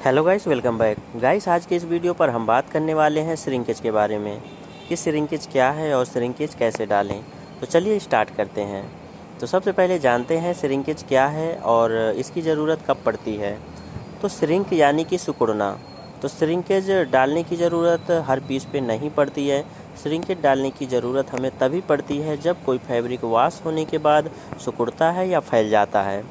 Hello guys, welcome back guys. आज के इस वीडियो पर हम बात करने वाले हैं श्रिंकेज के बारे में कि श्रिंकेज क्या है और श्रिंकेज कैसे डालें। तो चलिए स्टार्ट करते हैं। तो सबसे पहले जानते हैं श्रिंकेज क्या है और इसकी ज़रूरत कब पड़ती है। तो श्रिंक यानी कि सिकुड़ना। तो श्रिंकेज डालने की ज़रूरत हर पीस पे नहीं पड़ती है। श्रिंकेज डालने की ज़रूरत हमें तभी पड़ती है जब कोई फैब्रिक वॉश होने के बाद सिकुड़ता है या फैल जाता है,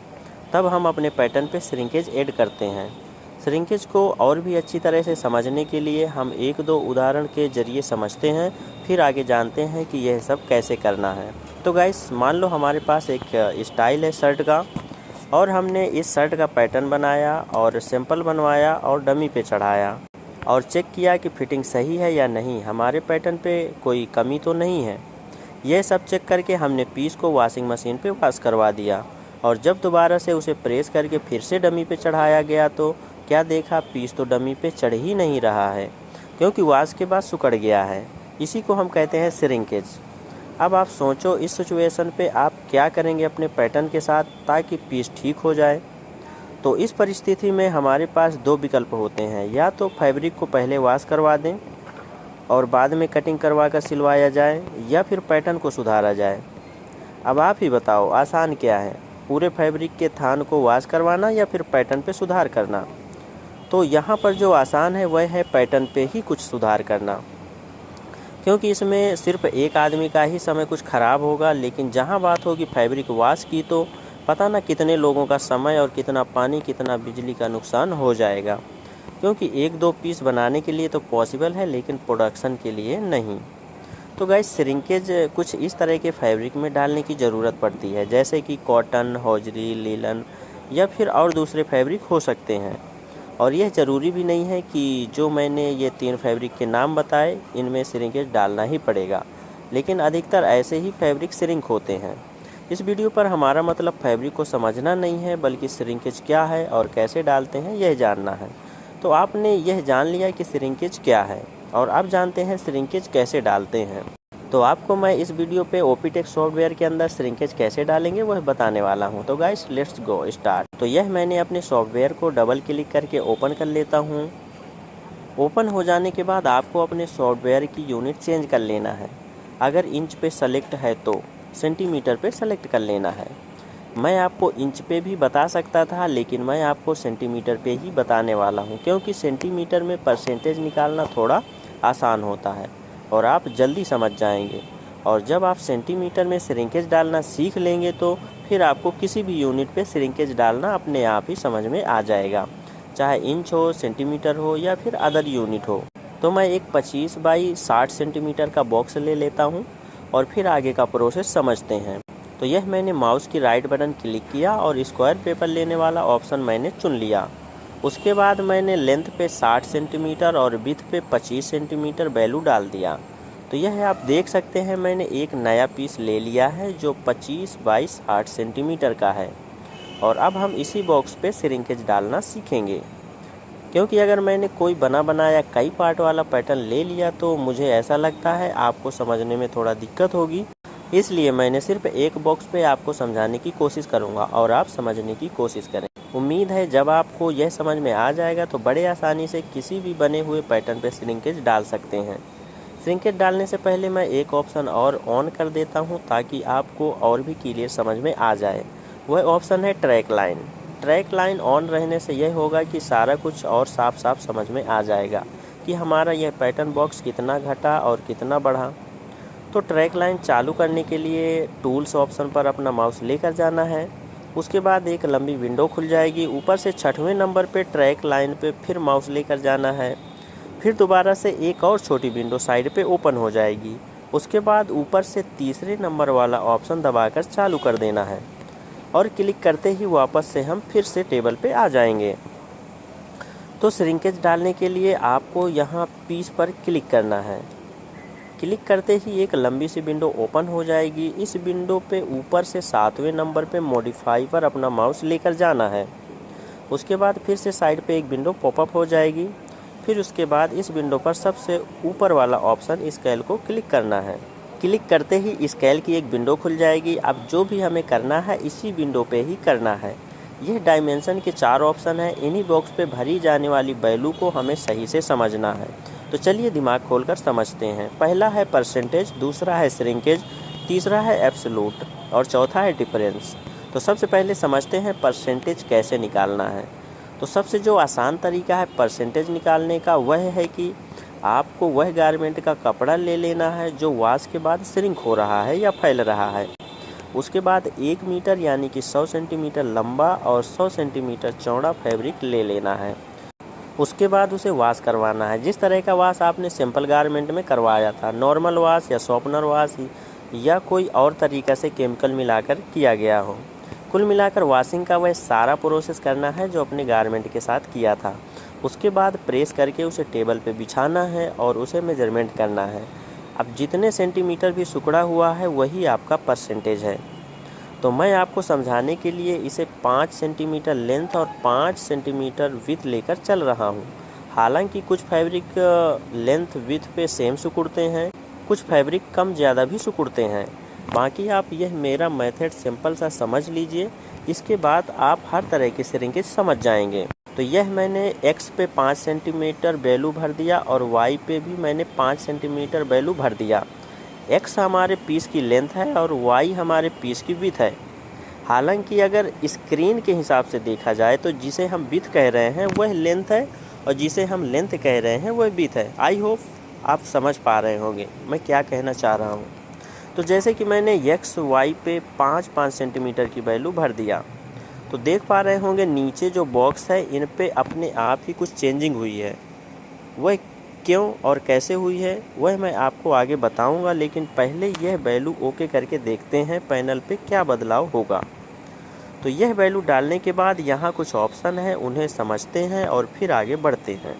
तब हम अपने पैटर्न पे श्रिंकेज ऐड करते हैं। श्रिंकेज को और भी अच्छी तरह से समझने के लिए हम एक दो उदाहरण के ज़रिए समझते हैं, फिर आगे जानते हैं कि यह सब कैसे करना है। तो गाइस, मान लो हमारे पास एक स्टाइल है शर्ट का और हमने इस शर्ट का पैटर्न बनाया और सैंपल बनवाया और डमी पे चढ़ाया और चेक किया कि फिटिंग सही है या नहीं, हमारे पैटर्न पे कोई कमी तो नहीं है। यह सब चेक करके हमने पीस को वॉशिंग मशीन पे वॉश करवा दिया और जब दोबारा से उसे प्रेस करके फिर से डमी पे चढ़ाया गया तो क्या देखा, पीस तो डमी पे चढ़ ही नहीं रहा है क्योंकि वॉश के बाद सिकुड़ गया है। इसी को हम कहते हैं श्रिंकेज। अब आप सोचो इस सिचुएशन पे आप क्या करेंगे अपने पैटर्न के साथ ताकि पीस ठीक हो जाए। तो इस परिस्थिति में हमारे पास दो विकल्प होते हैं, या तो फैब्रिक को पहले वॉश करवा दें और बाद में कटिंग करवा कर सिलवाया जाए, या फिर पैटर्न को सुधारा जाए। अब आप ही बताओ आसान क्या है, पूरे फैब्रिक के थान को वॉश करवाना या फिर पैटर्न पे सुधार करना। तो यहाँ पर जो आसान है वह है पैटर्न पे ही कुछ सुधार करना, क्योंकि इसमें सिर्फ एक आदमी का ही समय कुछ ख़राब होगा, लेकिन जहाँ बात होगी फैब्रिक वॉश की तो पता ना कितने लोगों का समय और कितना पानी, कितना बिजली का नुकसान हो जाएगा। क्योंकि एक दो पीस बनाने के लिए तो पॉसिबल है, लेकिन प्रोडक्शन के लिए नहीं। तो गाइस, श्रिंकेज कुछ इस तरह के फैब्रिक में डालने की ज़रूरत पड़ती है, जैसे कि कॉटन, हौजरी, लीलन या फिर और दूसरे फैब्रिक हो सकते हैं। और यह ज़रूरी भी नहीं है कि जो मैंने ये 3 फैब्रिक के नाम बताए इनमें श्रिंकेज डालना ही पड़ेगा, लेकिन अधिकतर ऐसे ही फैब्रिक श्रिंक होते हैं। इस वीडियो पर हमारा मतलब फैब्रिक को समझना नहीं है, बल्कि श्रिंकेज क्या है और कैसे डालते हैं यह जानना है। तो आपने यह जान लिया कि श्रिंकेज क्या है और अब जानते हैं श्रिंकेज कैसे डालते हैं। तो आपको मैं इस वीडियो पे ओपीटेक सॉफ्टवेयर के अंदर श्रिंकेज कैसे डालेंगे वह बताने वाला हूं। तो गाइस, लेट्स गो स्टार्ट। तो यह मैंने अपने सॉफ्टवेयर को डबल क्लिक करके ओपन कर लेता हूं। ओपन हो जाने के बाद आपको अपने सॉफ्टवेयर की यूनिट चेंज कर लेना है। अगर इंच पे सेलेक्ट है तो सेंटीमीटर पे सेलेक्ट कर लेना है। मैं आपको इंच पे भी बता सकता था, लेकिन मैं आपको सेंटीमीटर पे ही बताने वाला हूँ, क्योंकि सेंटीमीटर में परसेंटेज निकालना थोड़ा आसान होता है और आप जल्दी समझ जाएंगे। और जब आप सेंटीमीटर में श्रिंकेज डालना सीख लेंगे तो फिर आपको किसी भी यूनिट पे श्रिंकेज डालना अपने आप ही समझ में आ जाएगा, चाहे इंच हो, सेंटीमीटर हो या फिर अदर यूनिट हो। तो मैं एक 25 बाई 60 सेंटीमीटर का बॉक्स ले लेता हूँ और फिर आगे का प्रोसेस समझते हैं। तो यह मैंने माउस की राइट बटन क्लिक किया और स्क्वायर पेपर लेने वाला ऑप्शन मैंने चुन लिया। उसके बाद मैंने लेंथ पे 60 सेंटीमीटर और विड्थ पे 25 सेंटीमीटर वैल्यू डाल दिया। तो यह आप देख सकते हैं मैंने एक नया पीस ले लिया है जो 25 बाई 60 सेंटीमीटर का है। और अब हम इसी बॉक्स पे श्रिंकेज डालना सीखेंगे, क्योंकि अगर मैंने कोई बना बनाया कई पार्ट वाला पैटर्न ले लिया तो मुझे ऐसा लगता है आपको समझने में थोड़ा दिक्कत होगी। इसलिए मैंने सिर्फ एक बॉक्स पे आपको समझाने की कोशिश करूँगा और आप समझने की कोशिश करें। उम्मीद है जब आपको यह समझ में आ जाएगा तो बड़े आसानी से किसी भी बने हुए पैटर्न पे श्रिंकेज डाल सकते हैं। श्रिंकेज डालने से पहले मैं एक ऑप्शन और ऑन कर देता हूं ताकि आपको और भी क्लियर समझ में आ जाए। वह ऑप्शन है track line. Track line on रहने से यह होगा कि सारा कुछ और साफ साफ समझ में आ जाएगा कि हमारा यह पैटर्न बॉक्स कितना घटा और कितना बढ़ा। तो ट्रैक लाइन चालू करने के लिए टूल्स ऑप्शन पर अपना माउस लेकर जाना है। उसके बाद एक लंबी विंडो खुल जाएगी। ऊपर से 6वें नंबर पे ट्रैक लाइन पे फिर माउस लेकर जाना है। फिर दोबारा से एक और छोटी विंडो साइड पे ओपन हो जाएगी। उसके बाद ऊपर से 3रे नंबर वाला ऑप्शन दबाकर चालू कर देना है और क्लिक करते ही वापस से हम फिर से टेबल पे आ जाएंगे। तो श्रिंकेज डालने के लिए आपको यहाँ पीस पर क्लिक करना है। क्लिक करते ही एक लंबी सी विंडो ओपन हो जाएगी। इस विंडो पे ऊपर से 7वें नंबर पे मॉडिफाई पर अपना माउस लेकर जाना है। उसके बाद फिर से साइड पे एक विंडो पॉपअप हो जाएगी। फिर उसके बाद इस विंडो पर सबसे ऊपर वाला ऑप्शन स्केल को क्लिक करना है। क्लिक करते ही स्केल की एक विंडो खुल जाएगी। अब जो भी हमें करना है इसी विंडो पे ही करना है। यह डायमेंशन के 4 ऑप्शन हैं। इन्हीं बॉक्स पे भरी जाने वाली वैल्यू को हमें सही से समझना है। तो चलिए दिमाग खोलकर समझते हैं। पहला है परसेंटेज, दूसरा है श्रिंकेज, तीसरा है एब्सोल्यूट और चौथा है डिफरेंस। तो सबसे पहले समझते हैं परसेंटेज कैसे निकालना है। तो सबसे जो आसान तरीका है परसेंटेज निकालने का वह है कि आपको वह गारमेंट का कपड़ा ले लेना है जो वॉश के बाद श्रिंक हो रहा है या फैल रहा है। उसके बाद 1 मीटर यानी कि 100 सेंटीमीटर लंबा और 100 सेंटीमीटर चौड़ा फैब्रिक ले लेना है। उसके बाद उसे वॉश करवाना है। जिस तरह का वॉश आपने सिंपल गारमेंट में करवाया था, नॉर्मल वॉश या शॉर्पनर वॉश या कोई और तरीक़ा से केमिकल मिलाकर किया गया हो, कुल मिलाकर वॉशिंग का वह सारा प्रोसेस करना है जो अपने गारमेंट के साथ किया था। उसके बाद प्रेस करके उसे टेबल पे बिछाना है और उसे मेजरमेंट करना है। अब जितने सेंटीमीटर भी सिकुड़ा हुआ है वही आपका परसेंटेज है। तो मैं आपको समझाने के लिए इसे 5 सेंटीमीटर लेंथ और 5 सेंटीमीटर विड्थ लेकर चल रहा हूँ। हालांकि कुछ फैब्रिक लेंथ विड्थ पे सेम सिकुड़ते हैं, कुछ फैब्रिक कम ज़्यादा भी सिकुड़ते हैं। बाकी आप यह मेरा मेथड सिंपल सा समझ लीजिए, इसके बाद आप हर तरह के श्रिंकेज समझ जाएंगे। तो यह मैंने x पे 5 सेंटीमीटर वैल्यू भर दिया और y पे भी मैंने 5 सेंटीमीटर वैल्यू भर दिया। x हमारे पीस की लेंथ है और y हमारे पीस की विड्थ है। हालांकि अगर स्क्रीन के हिसाब से देखा जाए तो जिसे हम विड्थ कह रहे हैं वह लेंथ है और जिसे हम लेंथ कह रहे हैं वह विड्थ है। आई होप आप समझ पा रहे होंगे मैं क्या कहना चाह रहा हूँ। तो जैसे कि मैंने x y पे 5-5 सेंटीमीटर की वैल्यू भर दिया, तो देख पा रहे होंगे नीचे जो बॉक्स है इन पे अपने आप ही कुछ चेंजिंग हुई है। वह क्यों और कैसे हुई है वह मैं आपको आगे बताऊंगा, लेकिन पहले यह वैल्यू ओके करके देखते हैं पैनल पे क्या बदलाव होगा। तो यह वैल्यू डालने के बाद यहाँ कुछ ऑप्शन है, उन्हें समझते हैं और फिर आगे बढ़ते हैं।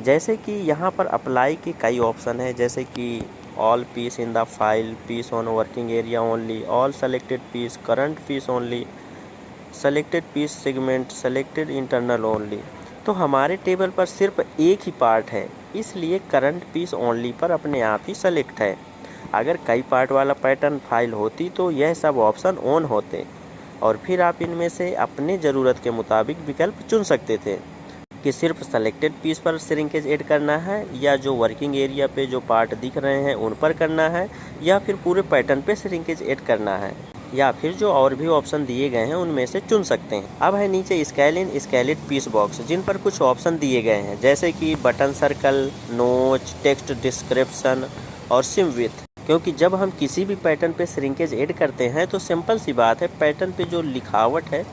जैसे कि यहाँ पर अप्लाई के कई ऑप्शन है, जैसे कि all piece in the file, piece on working area only, all selected piece, current piece only, selected piece segment, selected internal only. तो हमारे टेबल पर सिर्फ एक ही पार्ट है, इसलिए करंट पीस ओनली पर अपने आप ही सेलेक्ट है। अगर कई पार्ट वाला पैटर्न फाइल होती तो यह सब ऑप्शन ऑन होते और फिर आप इनमें से अपने ज़रूरत के मुताबिक विकल्प चुन सकते थे कि सिर्फ सेलेक्टेड पीस पर श्रिंकेज ऐड करना है या जो वर्किंग एरिया पे जो पार्ट दिख रहे हैं उन पर करना है या फिर पूरे पैटर्न पे श्रिंकेज ऐड करना है, या फिर जो और भी ऑप्शन दिए गए हैं उनमें से चुन सकते हैं। अब है नीचे स्केल इन स्केलेड पीस बॉक्स, जिन पर कुछ ऑप्शन दिए गए हैं जैसे कि बटन सर्कल, नोच, टेक्स्ट डिस्क्रिप्शन और सिम विड्थ। क्योंकि जब हम किसी भी पैटर्न पे श्रिंकेज ऐड करते हैं तो सिंपल सी बात है, पैटर्न पे जो लिखावट है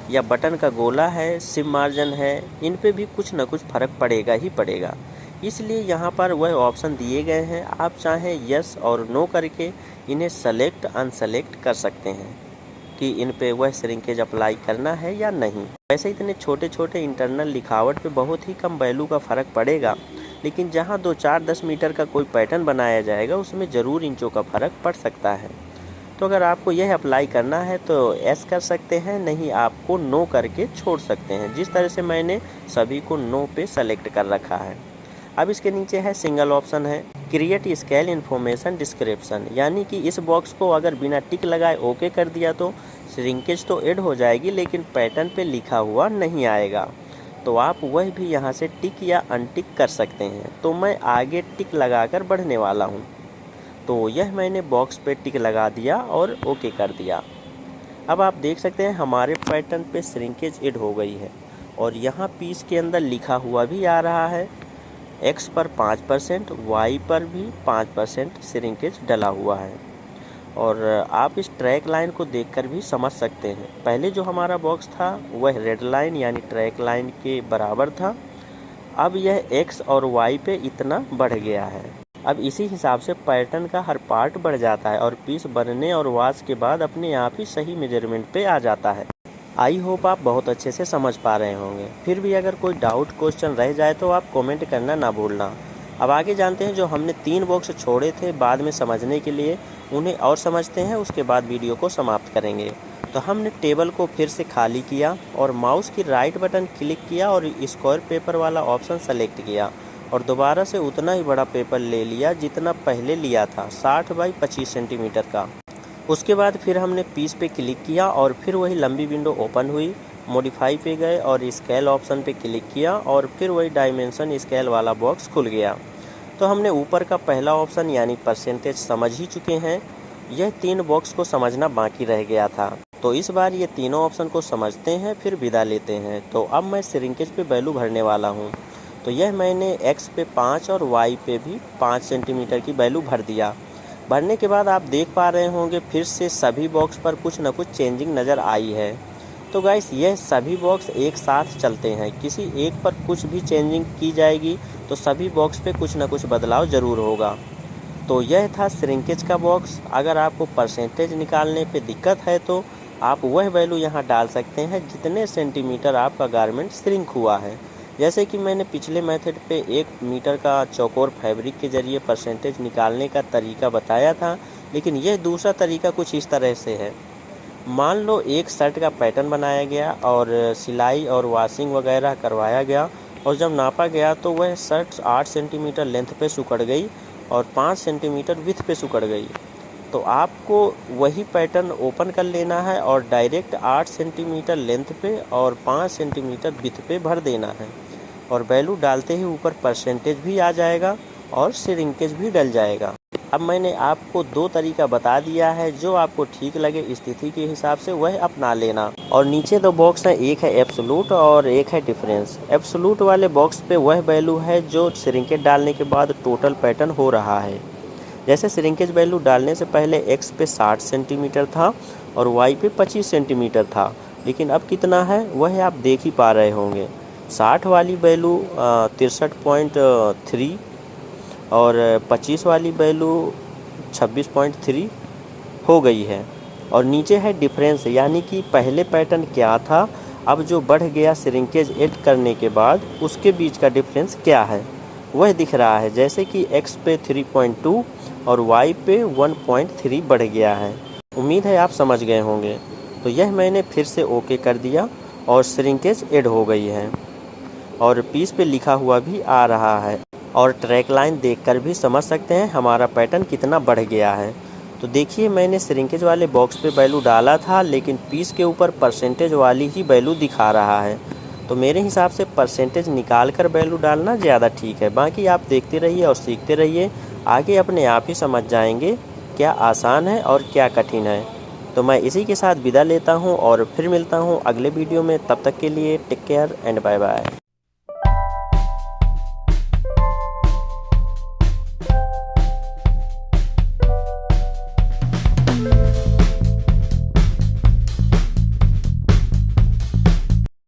या बटन का गोला है, सिम मार्जिन है, इन पे भी कुछ ना कुछ फ़र्क पड़ेगा ही पड़ेगा। इसलिए यहाँ पर वह ऑप्शन दिए गए हैं, आप चाहें यस और नो करके इन्हें सेलेक्ट अनसेलेक्ट कर सकते हैं कि इन पे वह श्रिंकेज अप्लाई करना है या नहीं। वैसे इतने छोटे छोटे इंटरनल लिखावट पे बहुत ही कम वैल्यू का फ़र्क पड़ेगा, लेकिन जहाँ 2-4-10 मीटर का कोई पैटर्न बनाया जाएगा उसमें ज़रूर इंचों का फ़र्क पड़ सकता है। तो अगर आपको यह अप्लाई करना है तो एस कर सकते हैं, नहीं आपको नो करके छोड़ सकते हैं, जिस तरह से मैंने सभी को नो पे सेलेक्ट कर रखा है। अब इसके नीचे है सिंगल ऑप्शन है क्रिएट स्केल इन्फॉर्मेशन डिस्क्रिप्शन, यानी कि इस बॉक्स को अगर बिना टिक लगाए ओके कर दिया तो श्रिंकेज तो ऐड हो जाएगी लेकिन पैटर्न पे लिखा हुआ नहीं आएगा। तो आप वह भी यहाँ से टिक या अनटिक कर सकते हैं। तो मैं आगे टिक लगाकर बढ़ने वाला हूँ। तो यह मैंने बॉक्स पे टिक लगा दिया और ओके कर दिया। अब आप देख सकते हैं हमारे पैटर्न पे श्रिंकेज ऐड हो गई है और यहाँ पीस के अंदर लिखा हुआ भी आ रहा है x पर 5%, y पर भी 5% श्रिंकेज डला हुआ है। और आप इस ट्रैक लाइन को देखकर भी समझ सकते हैं, पहले जो हमारा बॉक्स था वह रेड लाइन यानी ट्रैक लाइन के बराबर था, अब यह x और y पे इतना बढ़ गया है। अब इसी हिसाब से पैटर्न का हर पार्ट बढ़ जाता है और पीस बनने और वॉश के बाद अपने आप ही सही मेजरमेंट पे आ जाता है। आई होप आप बहुत अच्छे से समझ पा रहे होंगे। फिर भी अगर कोई डाउट क्वेश्चन रह जाए तो आप कमेंट करना ना भूलना। अब आगे जानते हैं जो हमने 3 बॉक्स छोड़े थे बाद में समझने के लिए, उन्हें और समझते हैं, उसके बाद वीडियो को समाप्त करेंगे। तो हमने टेबल को फिर से खाली किया और माउस की राइट बटन क्लिक किया और स्क्वायर पेपर वाला ऑप्शन सेलेक्ट किया और दोबारा से उतना ही बड़ा पेपर ले लिया जितना पहले लिया था, 60 बाई 25 सेंटीमीटर का। उसके बाद फिर हमने पीस पे क्लिक किया और फिर वही लंबी विंडो ओपन हुई मॉडिफाई पे गए और स्केल ऑप्शन पे क्लिक किया और फिर वही डायमेंशन स्केल वाला बॉक्स खुल गया। तो हमने ऊपर का पहला ऑप्शन यानी परसेंटेज समझ ही चुके हैं। यह 3 बॉक्स को समझना बाकी रह गया था। तो इस बार ये तीनों ऑप्शन को समझते हैं फिर विदा लेते हैं। तो अब मैं श्रिंकेज पे वैल्यू भरने वाला हूँ। तो यह मैंने x पे 5 और y पे भी 5 सेंटीमीटर की वैल्यू भर दिया। भरने के बाद आप देख पा रहे होंगे फिर से सभी बॉक्स पर कुछ न कुछ चेंजिंग नज़र आई है। तो गाइस यह सभी बॉक्स एक साथ चलते हैं, किसी एक पर कुछ भी चेंजिंग की जाएगी तो सभी बॉक्स पे कुछ न कुछ बदलाव ज़रूर होगा। तो यह था श्रिंकेज का बॉक्स। अगर आपको परसेंटेज निकालने पे दिक्कत है तो आप वह वैल्यू यहाँ डाल सकते हैं जितने सेंटीमीटर आपका गारमेंट श्रिंक हुआ है। जैसे कि मैंने पिछले मेथड पे 1 मीटर का चौकोर फैब्रिक के ज़रिए परसेंटेज निकालने का तरीका बताया था, लेकिन यह दूसरा तरीका कुछ इस तरह से है। मान लो एक शर्ट का पैटर्न बनाया गया और सिलाई और वॉशिंग वगैरह करवाया गया और जब नापा गया तो वह शर्ट 8 सेंटीमीटर लेंथ पे सुकड़ गई और 5 सेंटीमीटर विड्थ पे सुकड़ गई। तो आपको वही पैटर्न ओपन कर लेना है और डायरेक्ट 8 सेंटीमीटर लेंथ पे और 5 सेंटीमीटर विड्थ पे भर देना है और वैल्यू डालते ही ऊपर परसेंटेज भी आ जाएगा और श्रिंकेज भी डल जाएगा। अब मैंने आपको 2 तरीका बता दिया है, जो आपको ठीक लगे स्थिति के हिसाब से वह अपना लेना। और नीचे 2 बॉक्स हैं, एक है एब्सोल्यूट और एक है डिफरेंस। एब्सोल्यूट वाले बॉक्स पे वह वैल्यू है जो श्रिंकेज डालने के बाद टोटल पैटर्न हो रहा है। जैसे श्रिंकेज वैल्यू डालने से पहले x पे 60 सेंटीमीटर था और y पे 25 सेंटीमीटर था, लेकिन अब कितना है वह आप देख ही पा रहे होंगे। 60 वाली वैल्यू 63.3 और 25 वाली वैल्यू 26.3 हो गई है। और नीचे है डिफरेंस, यानी कि पहले पैटर्न क्या था, अब जो बढ़ गया श्रिंकेज ऐड करने के बाद उसके बीच का डिफरेंस क्या है वह दिख रहा है। जैसे कि x पे 3.2 और y पे 1.3 बढ़ गया है। उम्मीद है आप समझ गए होंगे। तो यह मैंने फिर से ओके कर दिया और श्रिंकेज ऐड हो गई है और पीस पे लिखा हुआ भी आ रहा है और ट्रैक लाइन देखकर भी समझ सकते हैं हमारा पैटर्न कितना बढ़ गया है। तो देखिए मैंने श्रिंकेज वाले बॉक्स पे वैल्यू डाला था, लेकिन पीस के ऊपर परसेंटेज वाली ही वैल्यू दिखा रहा है। तो मेरे हिसाब से परसेंटेज निकाल कर वैल्यू डालना ज़्यादा ठीक है। बाकी आप देखते रहिए और सीखते रहिए, आगे अपने आप ही समझ जाएंगे क्या आसान है और क्या कठिन है। तो मैं इसी के साथ विदा लेता हूँ और फिर मिलता हूँ अगले वीडियो में। तब तक के लिए take care and bye bye.